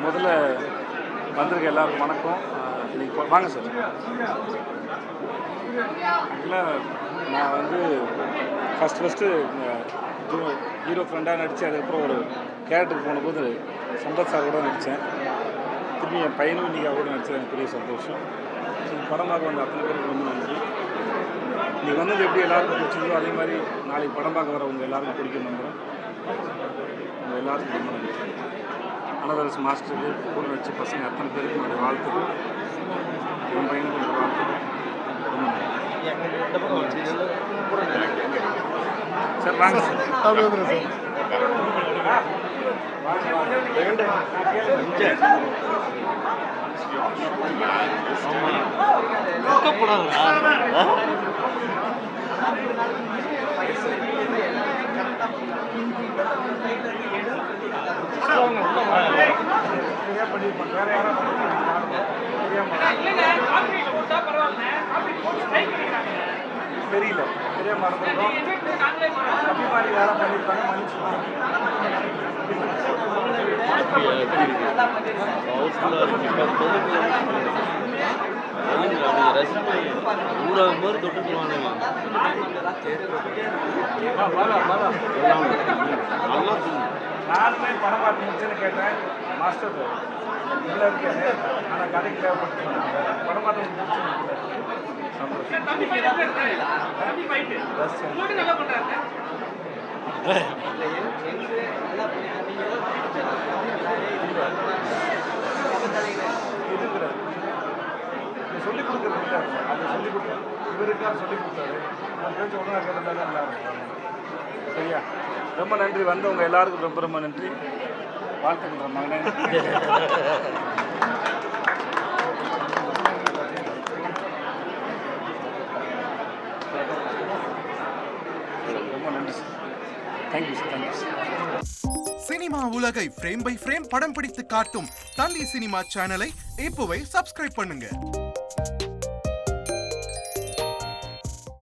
முதல்ல வந்திருக்க எல்லாருக்கும் வணக்கம். இன்னைக்கு வாங்க சார். இல்லை, நான் வந்து ஃபஸ்ட்டு ஹீரோ ஃப்ரெண்டாக நடித்து அதுக்கப்புறம் ஒரு கேரக்டருக்கு போனபோது சம்பத் சார் கூட நடித்தேன். திரும்பி என் பையனும் இன்றைக்கி கூட நடித்தது எனக்கு பெரிய சந்தோஷம். படம் பார்க்க வந்த அத்தனை பேருக்கு ரொம்ப நன்றி. இன்றைக்கி வந்தது எப்படி எல்லாருக்கும் பிடிச்சதோ அதே மாதிரி நாளைக்கு படம் பார்க்க வரவங்க எல்லாருக்கும் பிடிக்கும் நம்புகிறேன். உங்கள் எல்லாருக்கும் ரொம்ப நன்றி. அனதர்ஸ் மாஸ்டருக்கு கூட நடிச்ச பசங்க அத்தனை பேருக்கு என்னுடைய வாழ்த்துக்கள். என் பையனுக்கு ஒரு வாழ்த்துக்கள். சார் வாங்க சார். தெரியல பெரிய மறந்துடும் அபிமானி யாரும் பண்ணியிருப்பாங்க மன்னிச்சுப்பாங்க. நானுமே படம் பார்த்து முடிச்சுன்னு கேட்டேன் மாஸ்டர் இல்லை இருக்கேன், ஆனால் கதைக்கு தேவைப்பட்டு படம் பார்த்து முடிச்சு சொல்லிக் கொடுக்குறது இல்லை, அதை சொல்லிக் கொடுத்தாரு இவருக்காக சொல்லிக் கொடுத்தாரு. பேச்சு ஒழுங்காக கேட்டதால நல்லா இருக்கும். சரியா, ரொம்ப நன்றி. வந்தவங்க எல்லாருக்கும் ரொம்ப ரொம்ப நன்றி. வாழ்த்துக்கிற மகனே. ரொம்ப நன்றி sir. Thank you sir. Thank you sir. Cinema உலகை ஃப்ரேம் பை ஃப்ரேம் படம் பிடித்து காட்டும் தந்தி சினிமா சேனலை இப்போவே சப்ஸ்கிரைப் பண்ணுங்க.